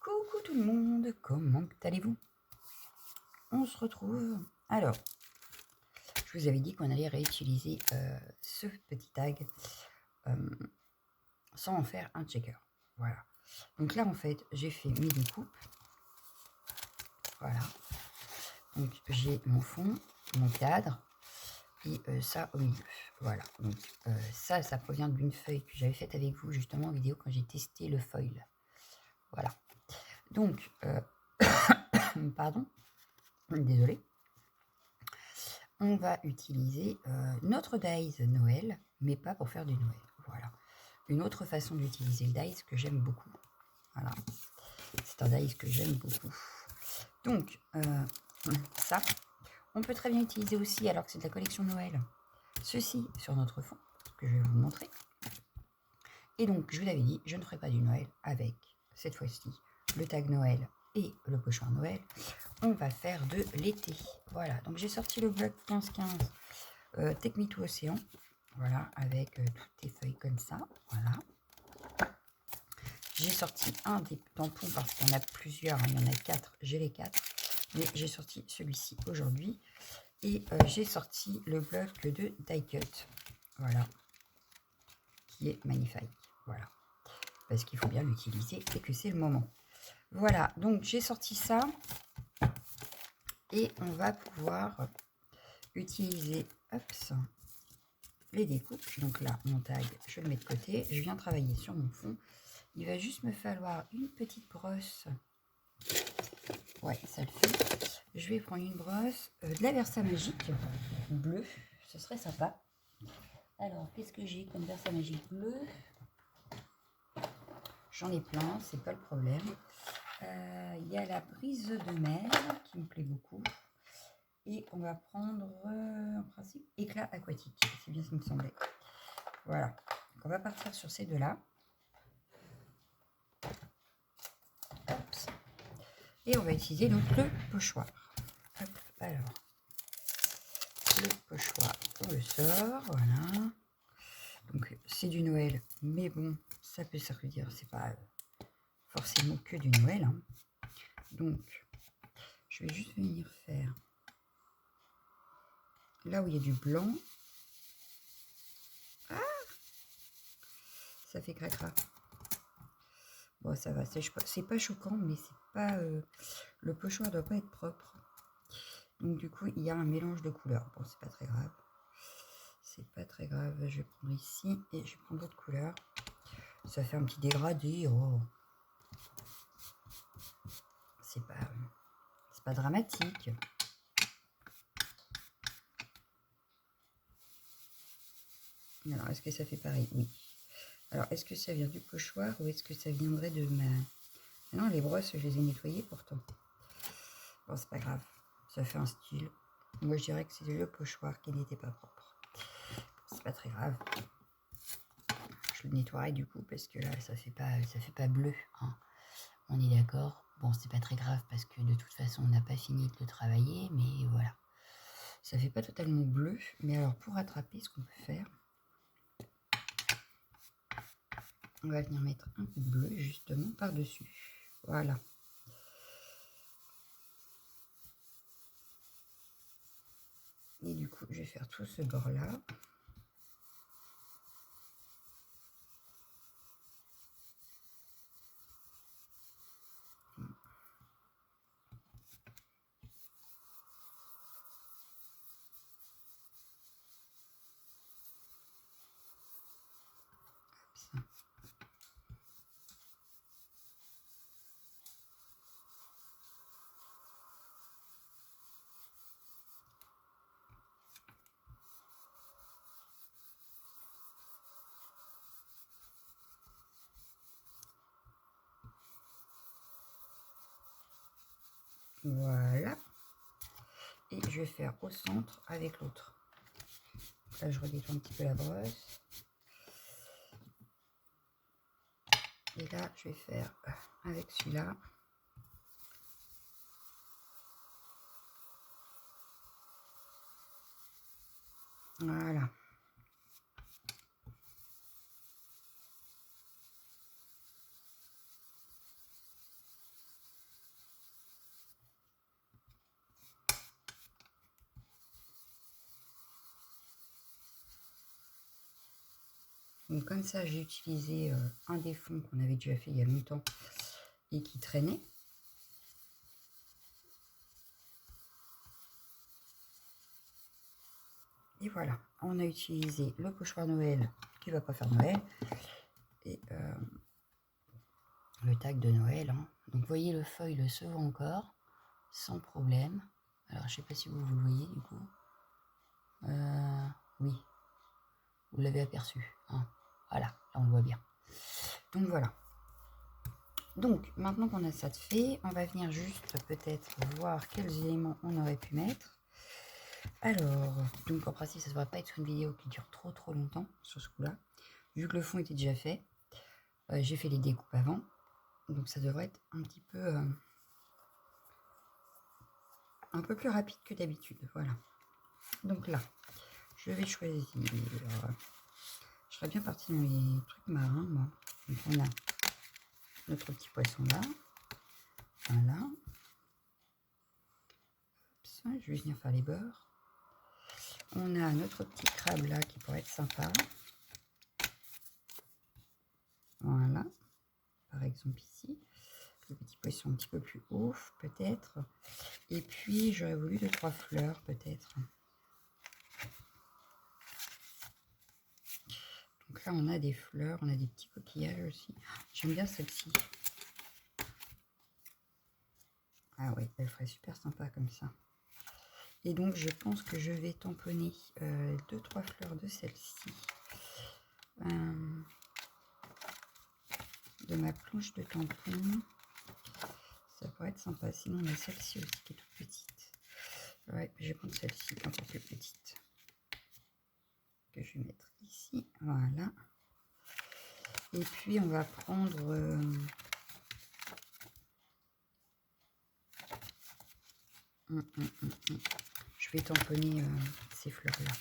Coucou tout le monde, comment allez-vous? On se retrouve. Alors, je vous avais dit qu'on allait réutiliser ce petit tag sans en faire un checker. Voilà. Donc là, en fait, j'ai fait mes découpes. Voilà. Donc, j'ai mon fond, mon cadre et ça au milieu. Voilà. Donc, ça provient d'une feuille que j'avais faite avec vous justement en vidéo quand j'ai testé le foil. Voilà. Donc, pardon. Désolée. On va utiliser notre dies Noël, mais pas pour faire du Noël. Voilà. Une autre façon d'utiliser le dies que j'aime beaucoup. Voilà. C'est un dies que j'aime beaucoup. Donc, ça, on peut très bien utiliser aussi, alors que c'est de la collection Noël, ceci sur notre fond, que je vais vous montrer. Et donc, je vous l'avais dit, je ne ferai pas du Noël avec, cette fois-ci, le tag Noël et le pochoir Noël. On va faire de l'été. Voilà, donc j'ai sorti le bloc 15-15 Take Me to Océan. Voilà, avec toutes les feuilles comme ça. Voilà. J'ai sorti un des tampons parce qu'il y en a plusieurs. Hein, il y en a 4, j'ai les 4. Mais j'ai sorti celui-ci aujourd'hui. Et j'ai sorti le bloc de die cut. Voilà. Qui est magnifique. Voilà. Parce qu'il faut bien l'utiliser et que c'est le moment. Voilà, donc j'ai sorti ça. Et on va pouvoir utiliser les découpes. Donc là, mon tag, je le mets de côté. Je viens travailler sur mon fond. Il va juste me falloir une petite brosse. Ouais, ça le fait. Je vais prendre une brosse de la Versa Magique bleue. Ce serait sympa. Alors, qu'est-ce que j'ai comme Versa Magique bleue? J'en ai plein, c'est pas le problème. Il y a la brise de mer qui me plaît beaucoup. Et on va prendre, en principe, éclat aquatique. C'est bien ce qui me semblait. Voilà. Donc on va partir sur ces deux-là. Et on va utiliser donc le pochoir. Hop, alors, le pochoir, on le sort, voilà. Donc c'est du Noël, mais bon, ça peut servir, c'est pas forcément que du Noël. Hein. Donc, je vais juste venir faire là où il y a du blanc. Ah, ça fait cracra. Bon, ça va, c'est pas choquant, mais c'est pas... le pochoir doit pas être propre. Donc du coup, il y a un mélange de couleurs. Bon, c'est pas très grave. C'est pas très grave. Je vais prendre ici et je vais prendre d'autres couleurs. Ça fait un petit dégradé. Oh. C'est pas dramatique. Alors, est-ce que ça fait pareil? Oui. Alors, est-ce que ça vient du pochoir ou est-ce que ça viendrait de ma... Ah non, les brosses, je les ai nettoyées pourtant. Bon, c'est pas grave. Ça fait un style. Moi, je dirais que c'est le pochoir qui n'était pas propre. C'est pas très grave. Je le nettoierai du coup parce que là, ça fait pas bleu. Hein. On est d'accord. Bon, c'est pas très grave parce que de toute façon, on n'a pas fini de le travailler, mais voilà. Ça fait pas totalement bleu. Mais alors, pour rattraper, ce qu'on peut faire, on va venir mettre un peu de bleu justement par-dessus. Voilà. Et du coup, je vais faire tout ce bord-là. Voilà. Et je vais faire au centre avec l'autre. Là, je redétourne un petit peu la brosse. Et là, je vais faire avec celui-là. Voilà. Donc comme ça, j'ai utilisé un des fonds qu'on avait déjà fait il y a longtemps et qui traînait. Et voilà, on a utilisé le pochoir Noël qui va pas faire Noël et le tag de Noël. Hein. Donc vous voyez, le foil se vend encore sans problème. Alors je sais pas si vous le voyez du coup. Oui, vous l'avez aperçu. Hein. Voilà, là on le voit bien. Donc voilà. Donc maintenant qu'on a ça de fait, on va venir juste peut-être voir quels éléments on aurait pu mettre. Alors, donc en principe ça ne devrait pas être une vidéo qui dure trop longtemps sur ce coup-là. Vu que le fond était déjà fait, j'ai fait les découpes avant. Donc ça devrait être un petit peu un peu plus rapide que d'habitude. Voilà. Donc là, je vais choisir. Je serais bien partie dans les trucs marins, moi. Donc on a notre petit poisson là. Voilà. Ça, je vais venir faire les bords. On a notre petit crabe là qui pourrait être sympa. Voilà. Par exemple ici. Le petit poisson un petit peu plus haut, peut-être. Et puis j'aurais voulu 2-3 fleurs, peut-être. Donc là, on a des fleurs, on a des petits coquillages aussi. J'aime bien celle-ci. Ah oui, elle ferait super sympa comme ça. Et donc, je pense que je vais tamponner 2-3 fleurs de celle-ci. De ma planche de tampon. Ça pourrait être sympa. Sinon, on a celle-ci aussi qui est toute petite. Ouais, je vais prendre celle-ci, un peu plus petite. Que je vais mettre ici. Voilà. Et puis, on va prendre... Je vais tamponner ces fleurs-là.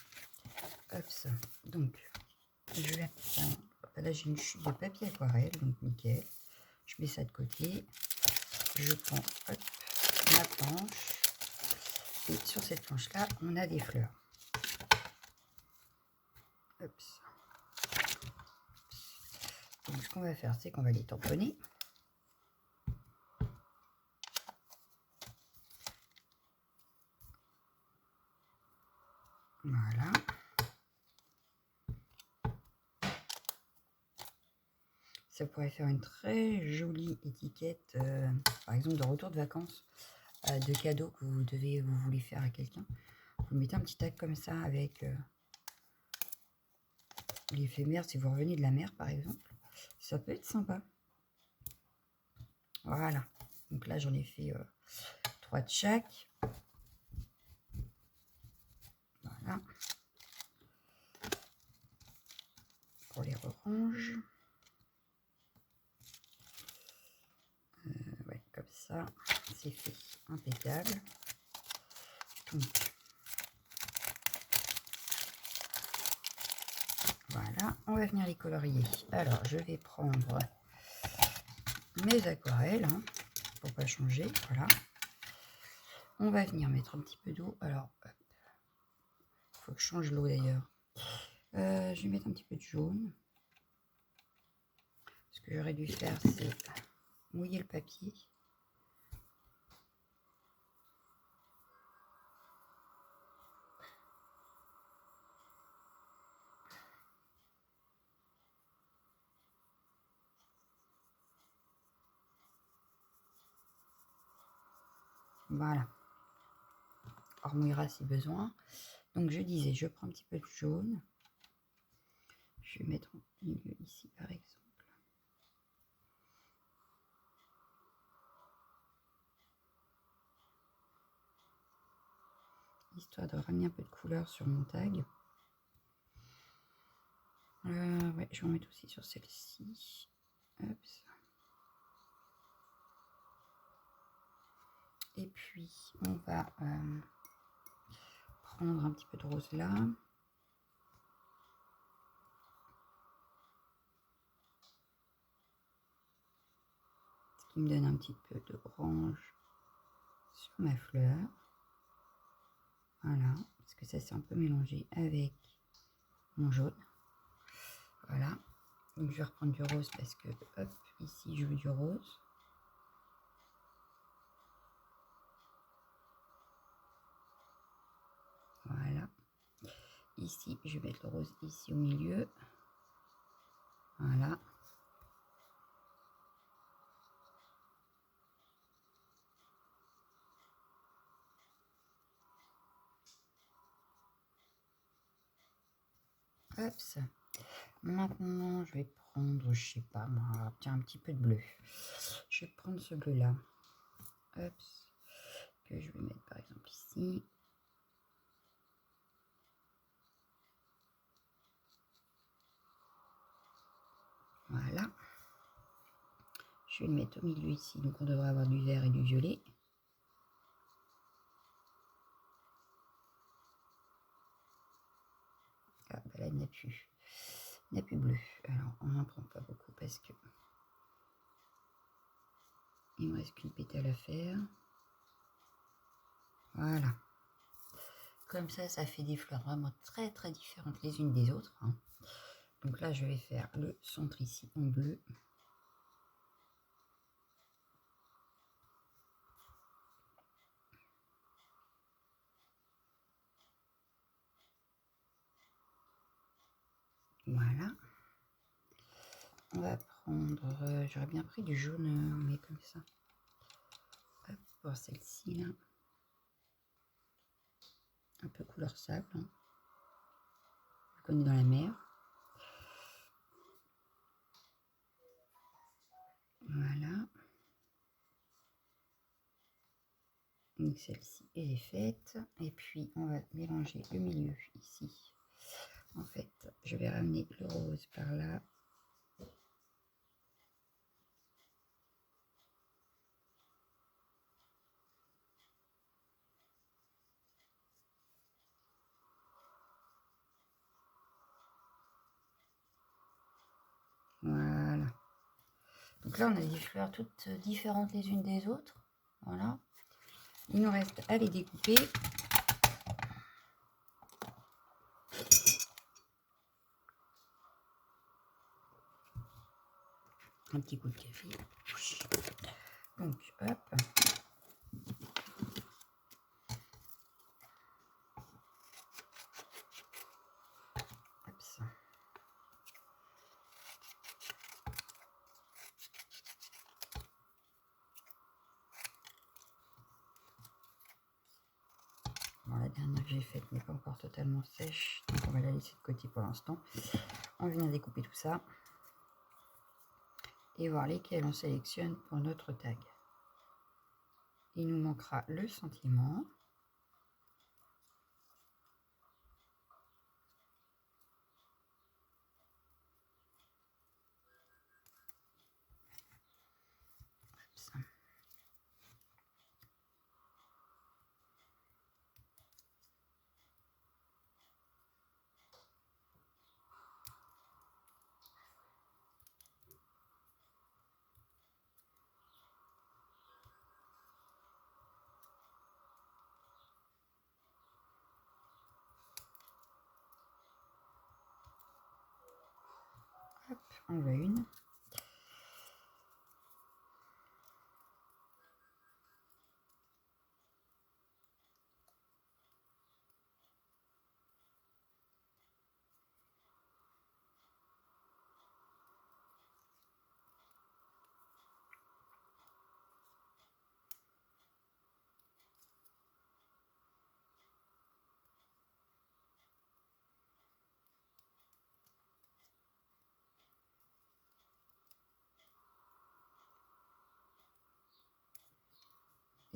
Hop, ça. Donc, je vais prendre... Là, j'ai une chute de papier aquarelle, donc nickel. Je mets ça de côté. Je prends hop, ma planche. Et sur cette planche-là, on a des fleurs. Hop, ça. Donc, ce qu'on va faire, c'est qu'on va les tamponner. Voilà. Ça pourrait faire une très jolie étiquette, par exemple de retour de vacances, de cadeaux que vous voulez faire à quelqu'un. Vous mettez un petit tag comme ça avec l'effet mer, si vous revenez de la mer par exemple. Ça peut être sympa. Voilà. Donc là, j'en ai fait 3 de chaque. Voilà. Pour les oranges. Ouais, comme ça, c'est fait. Impeccable. Donc, voilà, on va venir les colorier. Alors, je vais prendre mes aquarelles, hein, pour pas changer. Voilà. On va venir mettre un petit peu d'eau. Alors, il faut que je change l'eau d'ailleurs. Je vais mettre un petit peu de jaune. Ce que j'aurais dû faire, c'est mouiller le papier. Voilà. On remouillera si besoin. Donc je disais, je prends un petit peu de jaune. Je vais mettre au milieu ici par exemple. Histoire de ramener un peu de couleur sur mon tag. Ouais, je vais en mettre aussi sur celle-ci. Hop. Et puis, on va prendre un petit peu de rose là. Ce qui me donne un petit peu d'orange sur ma fleur. Voilà, parce que ça s'est un peu mélangé avec mon jaune. Voilà. Donc je vais reprendre du rose parce que, hop, ici je veux du rose. Voilà. Ici, je vais mettre le rose ici au milieu. Voilà. Hop. Maintenant, je vais prendre, je sais pas moi, tiens, un petit peu de bleu. Je vais prendre ce bleu-là. Hop. Que je vais mettre par exemple ici. Voilà. Je vais le mettre au milieu ici. Donc on devrait avoir du vert et du violet. Ah, bah là, il n'y a plus. Il n'y a plus bleu. Alors, on n'en prend pas beaucoup parce que il me reste qu'une pétale à faire. Voilà. Comme ça fait des fleurs vraiment très très différentes les unes des autres. Hein. Donc là, je vais faire le centre ici en bleu. Voilà. On va prendre, j'aurais bien pris du jaune, mais comme ça. Hop, pour celle-ci là. Un peu couleur sable. Hein. On est dans la mer. Voilà. Donc celle-ci elle est faite. Et puis on va mélanger le milieu ici. En fait, je vais ramener le rose par là. Voilà. Donc là, on a des fleurs toutes différentes les unes des autres. Voilà. Il nous reste à les découper. Un petit coup de café. Donc, hop. Hop ça. Bon, la dernière que j'ai faite n'est pas encore totalement sèche. Donc, on va la laisser de côté pour l'instant. On vient découper tout ça. Et voir lesquels on sélectionne pour notre tag. Il nous manquera le sentiment. Ça. Hop, on voit une.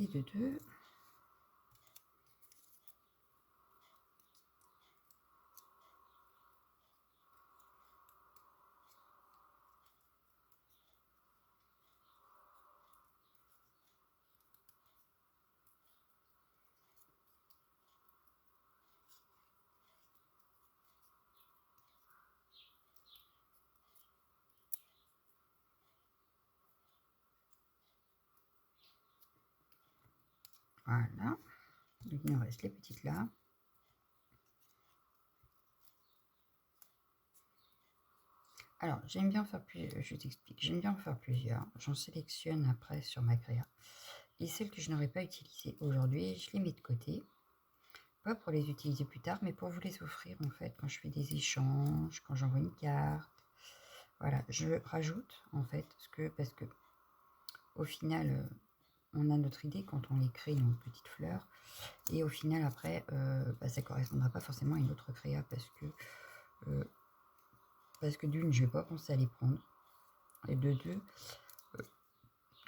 Et de deux. Voilà. Donc, il nous reste les petites là. Alors, j'aime bien faire plusieurs, je t'explique, j'aime bien en faire plusieurs. J'en sélectionne après sur ma créa. Et celles que je n'aurais pas utilisées aujourd'hui, je les mets de côté. Pas pour les utiliser plus tard, mais pour vous les offrir en fait quand je fais des échanges, quand j'envoie une carte. Voilà, je rajoute en fait parce que au final, on a notre idée quand on les crée, nos petites fleurs. Et au final, après, ça ne correspondra pas forcément à une autre créa parce que d'une, je ne vais pas penser à les prendre. Et de deux,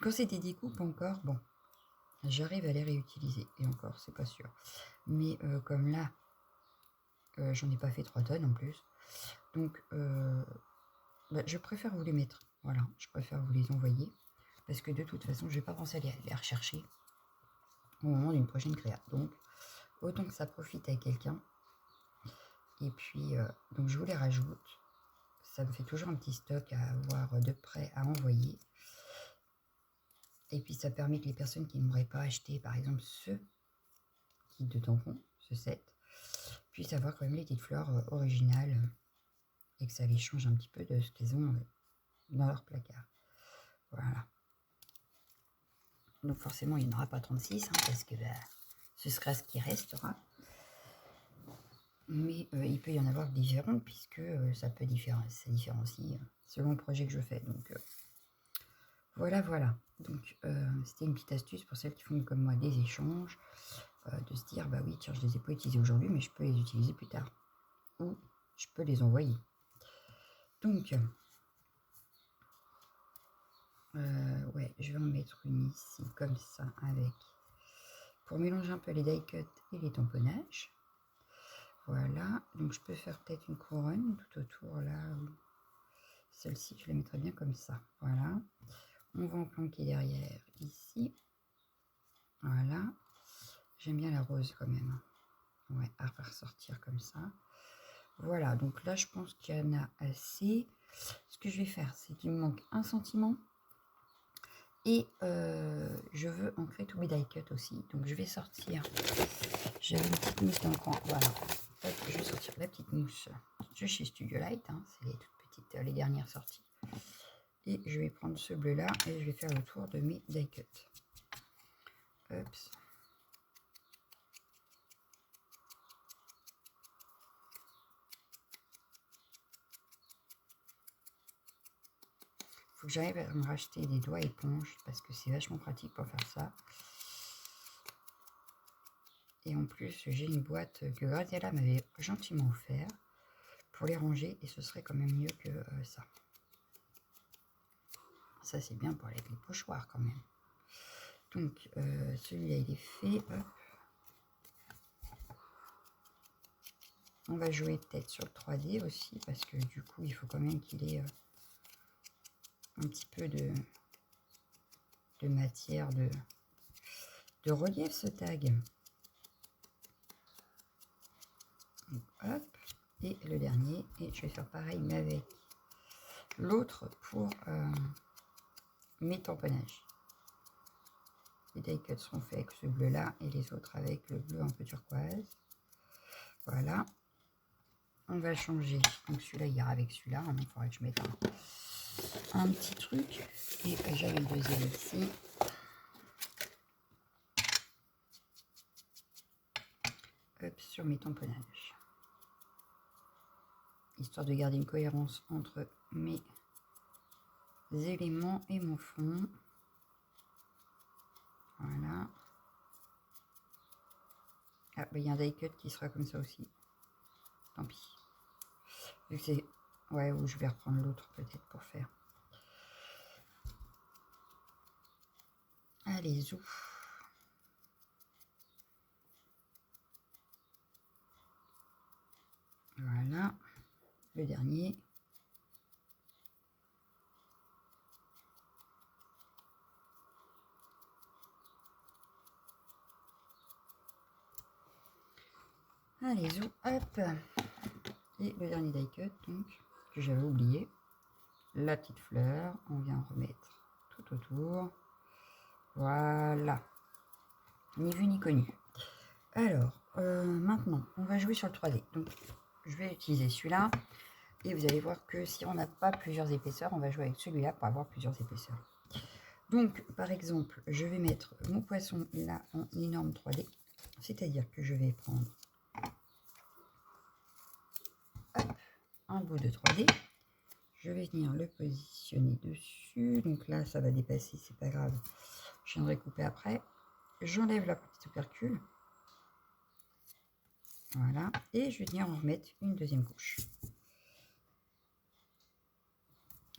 quand c'est des découpes encore, bon, j'arrive à les réutiliser. Et encore, c'est pas sûr. Mais comme là, j'en ai pas fait 3 tonnes en plus. Donc, je préfère vous les mettre. Voilà, je préfère vous les envoyer. Parce que de toute façon, je ne vais pas penser à les rechercher au moment d'une prochaine créa. Donc, autant que ça profite à quelqu'un. Et puis, donc je vous les rajoute. Ça me fait toujours un petit stock à avoir de près à envoyer. Et puis, ça permet que les personnes qui n'auraient pas acheté, par exemple, ce kit de tampons, ce set, puissent avoir quand même les petites fleurs originales et que ça les change un petit peu de ce qu'ils ont dans leur placard. Voilà. Donc, forcément, il n'y en aura pas 36 parce que ce sera ce qui restera. Mais il peut y en avoir différentes puisque ça différencie selon le projet que je fais. Donc voilà. Donc c'était une petite astuce pour celles qui font comme moi des échanges, de se dire bah oui tiens je les ai pas utilisés aujourd'hui mais je peux les utiliser plus tard. Ou je peux les envoyer. Donc ouais je vais en mettre une ici comme ça avec. Pour mélanger un peu les die cuts et les tamponnages. Voilà, donc je peux faire peut-être une couronne tout autour là. Celle-ci, je la mettrai bien comme ça. Voilà. On va en planquer derrière ici. Voilà. J'aime bien la rose quand même. Ouais, à ressortir comme ça. Voilà, donc là, je pense qu'il y en a assez. Ce que je vais faire, c'est qu'il me manque un sentiment. Et je veux ancrer tous mes die cuts aussi. Donc, je vais sortir. J'avais une petite mousse dans le coin. Voilà. Hop, je vais sortir la petite mousse de chez Studio Light. C'est les toutes petites, les dernières sorties. Et je vais prendre ce bleu là et je vais faire le tour de mes die cuts. Hop. Faut que j'arrive à me racheter des doigts éponges parce que c'est vachement pratique pour faire ça. Et en plus, j'ai une boîte que Graziella m'avait gentiment offert pour les ranger et ce serait quand même mieux que ça. Ça, c'est bien pour les pochoirs quand même. Donc, celui-là, il est fait. Hop. On va jouer peut-être sur le 3D aussi parce que du coup, il faut quand même qu'il ait un petit peu de matière, de relief ce tag. Donc, hop. Et le dernier, et je vais faire pareil mais avec l'autre pour mes tamponnages. Les die cuts seront faits avec ce bleu là et les autres avec le bleu un peu turquoise. Voilà. On va changer. Donc celui-là il ira avec celui-là. Il faudrait que je mette un petit truc. Et j'avais le deuxième ici. Hop, sur mes tamponnages. Histoire de garder une cohérence entre mes éléments et mon fond. Voilà. Ah, il y a un die cut qui sera comme ça aussi. Tant pis. Vu que c'est... Ouais, ou je vais reprendre l'autre peut-être pour faire. Allez, zou. Voilà. Le dernier. Allez, zou, hop. Et le dernier die cut, donc, que j'avais oublié. La petite fleur, on vient remettre tout autour. Voilà. Ni vu ni connu. Alors, maintenant, on va jouer sur le 3D. Donc, je vais utiliser celui-là. Et vous allez voir que si on n'a pas plusieurs épaisseurs, on va jouer avec celui-là pour avoir plusieurs épaisseurs. Donc, par exemple, je vais mettre mon poisson là en énorme 3D. C'est-à-dire que je vais prendre hop, un bout de 3D. Je vais venir le positionner dessus. Donc là, ça va dépasser, c'est pas grave. Je viendrai couper après. J'enlève la petite opercule. Voilà. Et je vais venir en remettre une deuxième couche.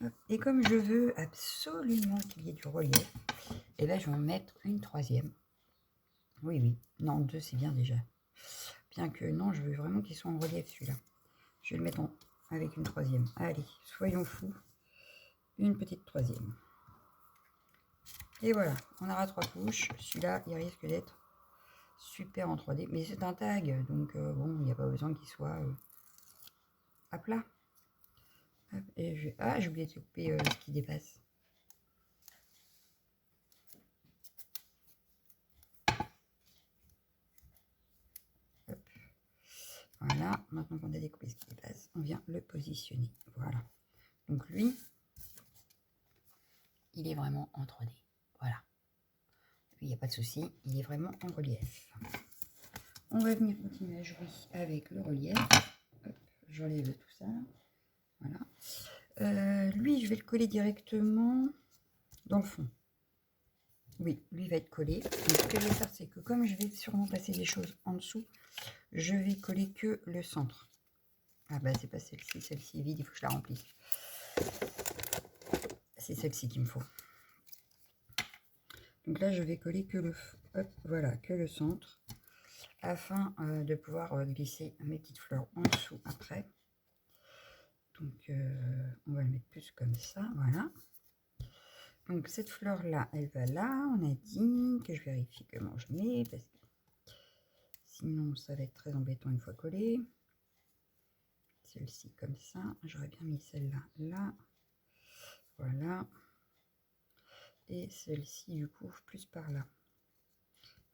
Hop. Et comme je veux absolument qu'il y ait du relief, et là, je vais en mettre une troisième. Oui, oui. Non, deux, c'est bien déjà. Bien que non, je veux vraiment qu'il soit en relief celui-là. Je vais le mettre avec une troisième. Allez, soyons fous. Une petite troisième. Et voilà, on aura 3 couches. Celui-là, il risque d'être super en 3D. Mais c'est un tag, donc bon, il n'y a pas besoin qu'il soit à plat. Hop, et je... Ah, j'ai oublié de couper ce qui dépasse. Hop. Voilà, maintenant qu'on a découpé ce qui dépasse, on vient le positionner. Voilà. Donc lui, il est vraiment en 3D. Voilà. Lui, il n'y a pas de souci, il est vraiment en relief. On va venir continuer à jouer avec le relief. J'enlève tout ça. Voilà. Lui, je vais le coller directement dans le fond. Oui, lui va être collé. Donc, ce que je vais faire, c'est que comme je vais sûrement passer des choses en dessous, je vais coller que le centre. Ah bah c'est pas celle-ci, celle-ci est vide, il faut que je la remplisse. C'est celle-ci qu'il me faut. Donc là, je vais coller que le, hop, voilà, que le centre, afin de pouvoir glisser mes petites fleurs en dessous après. Donc on va le mettre plus comme ça, voilà. Donc cette fleur là, elle va là. On a dit que je vérifie comment je mets, parce que sinon ça va être très embêtant une fois collée. Celle-ci comme ça, j'aurais bien mis celle-là là, voilà. Et celle-ci du coup plus par là.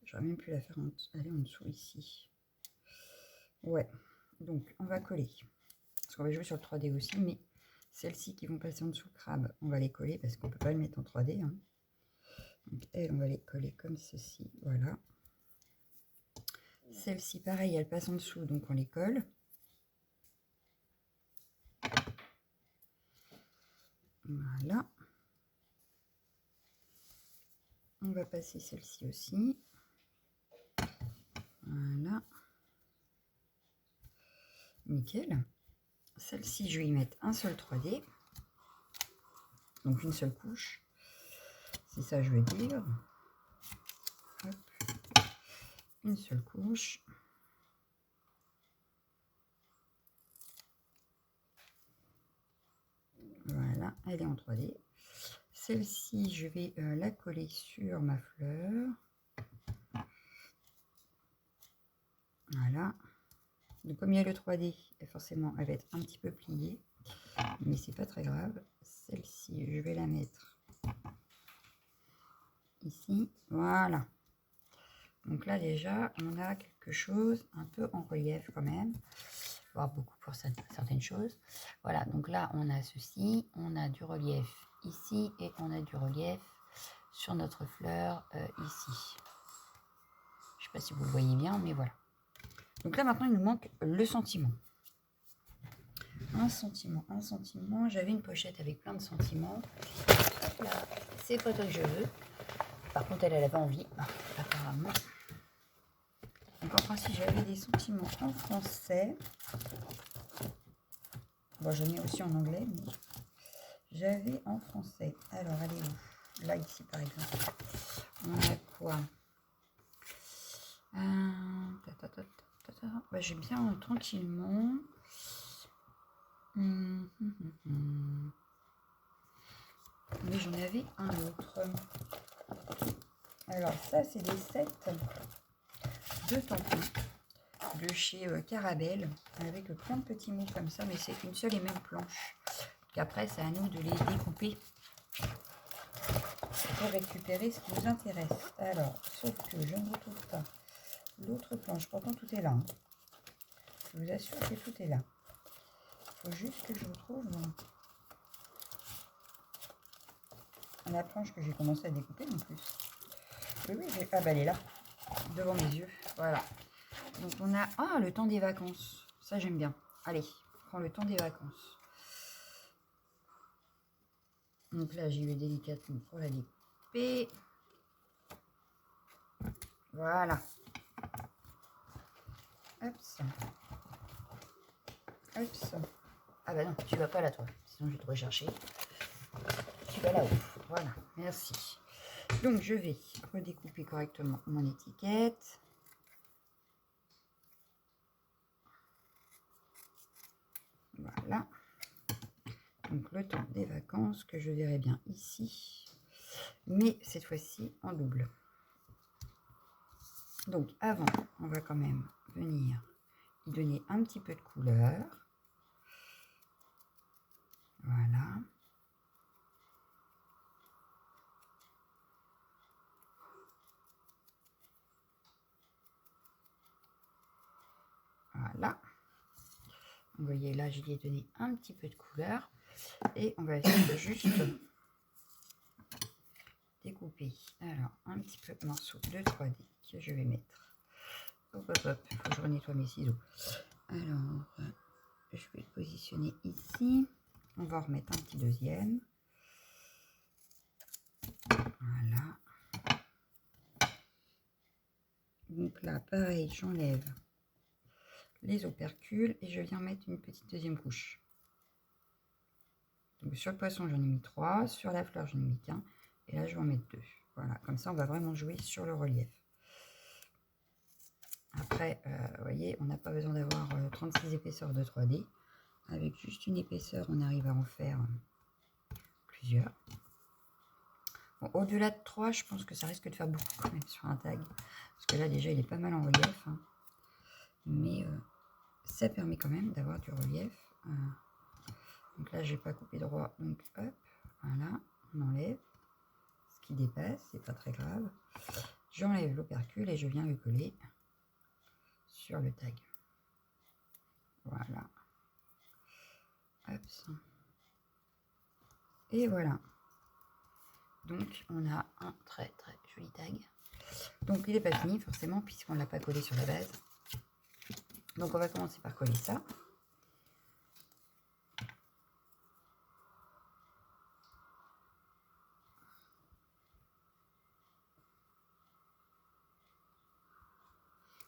J'aurais même pu la faire aller en dessous ici. Ouais, donc on va coller. Parce qu'on va jouer sur le 3D aussi, mais celles-ci qui vont passer en dessous crabe, on va les coller parce qu'on ne peut pas le mettre en 3D. Hein. Donc elles, on va les coller comme ceci, voilà. Celle-ci, pareil, elle passe en dessous, donc on les colle. Voilà. On va passer celle-ci aussi. Voilà. Nickel. Celle-ci, je vais y mettre un seul 3D. Donc une seule couche. C'est ça que je veux dire. Hop. Une seule couche. Voilà, elle est en 3D. Celle-ci, je vais la coller sur ma fleur. Voilà. Donc comme il y a le 3D, forcément, elle va être un petit peu pliée. Mais c'est pas très grave. Celle-ci, je vais la mettre ici. Voilà. Donc là, déjà, on a quelque chose un peu en relief quand même. Voire beaucoup pour certaines choses. Voilà, donc là, on a ceci. On a du relief ici et on a du relief sur notre fleur ici. Je ne sais pas si vous le voyez bien, mais voilà. Donc là, maintenant, il nous manque le sentiment. Un sentiment, un sentiment. J'avais une pochette avec plein de sentiments. Là, c'est pas toi que je veux. Par contre, elle avait envie, apparemment. Donc, enfin, si j'avais des sentiments en français. Bon, j'en ai aussi en anglais, mais j'avais en français. Alors, elle est où? Là, ici, par exemple. On a quoi? Bah, j'ai bien tranquillement. Mais j'en avais un autre. Alors ça, c'est des sets de tampons de chez Carabelle avec plein de petits mots comme ça, mais c'est une seule et même planche. Après, c'est à nous de les découper pour récupérer ce qui nous intéresse. Alors, sauf que je ne retrouve pas l'autre planche. Pourtant, tout est là. Hein. Je vous assure que tout est là. Il faut juste que je retrouve la planche que j'ai commencé à découper en plus. Oui, ah bah elle est là, devant mes yeux. Voilà. Donc on a... Ah, le temps des vacances. Ça, j'aime bien. Allez, prends le temps des vacances. Donc là, j'y vais délicatement pour la découper. Voilà. Hop ça. Hop ça. Ah bah non, tu vas pas là, toi. Sinon, je vais te rechercher. Tu vas là-haut. Voilà, merci. Donc, je vais redécouper correctement mon étiquette. Voilà. Donc, le temps des vacances que je verrai bien ici. Mais cette fois-ci en double. Donc, avant, on va quand même venir y donner un petit peu de couleur. Voilà. Voilà. Vous voyez, là, j'y ai donné un petit peu de couleur. Et on va juste découper. Alors, un petit peu de morceau de 3D que je vais mettre. Hop, hop, hop. Il faut que je nettoie mes ciseaux. Alors, je vais le positionner ici. On va en remettre un petit deuxième. Voilà. Donc là, pareil, j'enlève les opercules et je viens mettre une petite deuxième couche. Donc sur le poisson, j'en ai mis 3. Sur la fleur, j'en ai mis qu'un. Et là, je vais en mettre 2. Voilà, comme ça, on va vraiment jouer sur le relief. Après, vous voyez, on n'a pas besoin d'avoir 36 épaisseurs de 3D. Avec juste une épaisseur, on arrive à en faire plusieurs. Bon, au-delà de 3, je pense que ça risque de faire beaucoup quand même sur un tag. Parce que là, déjà, il est pas mal en relief. Hein. Mais ça permet quand même d'avoir du relief. Donc là, je n'ai pas coupé droit. Donc, hop, voilà, on enlève ce qui dépasse. C'est pas très grave. J'enlève l'opercule et je viens le coller sur le tag. Voilà. Hop. Et voilà. Donc, on a un très très joli tag. Donc, il n'est pas fini forcément puisqu'on ne l'a pas collé sur la base. Donc, on va commencer par coller ça.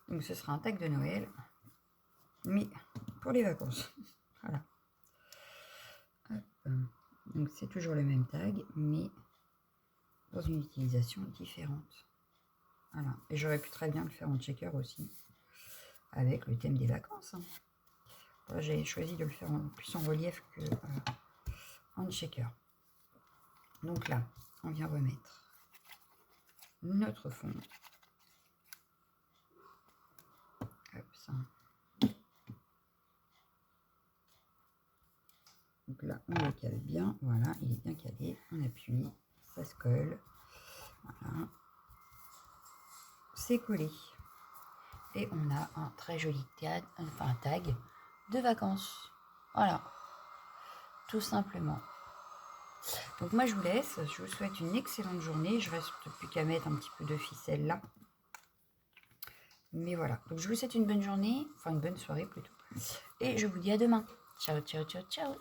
Donc, ce sera un tag de Noël, mais pour les vacances. Voilà. Hop. Donc, c'est toujours le même tag, mais dans une utilisation différente. Voilà. Et j'aurais pu très bien le faire en checker aussi, avec le thème des vacances. Hein. Voilà, j'ai choisi de le faire plus en relief que en checker. Donc là, on vient remettre notre fond. Hop, ça. Donc là, on le cale bien. Voilà, il est bien calé. On appuie, ça se colle. Voilà. C'est collé. Et on a un très joli tag, enfin un tag de vacances. Voilà. Tout simplement. Donc moi je vous laisse. Je vous souhaite une excellente journée. Je reste plus qu'à mettre un petit peu de ficelle là. Mais voilà. Donc je vous souhaite une bonne journée. Enfin une bonne soirée plutôt. Et je vous dis à demain. Ciao, ciao, ciao, ciao.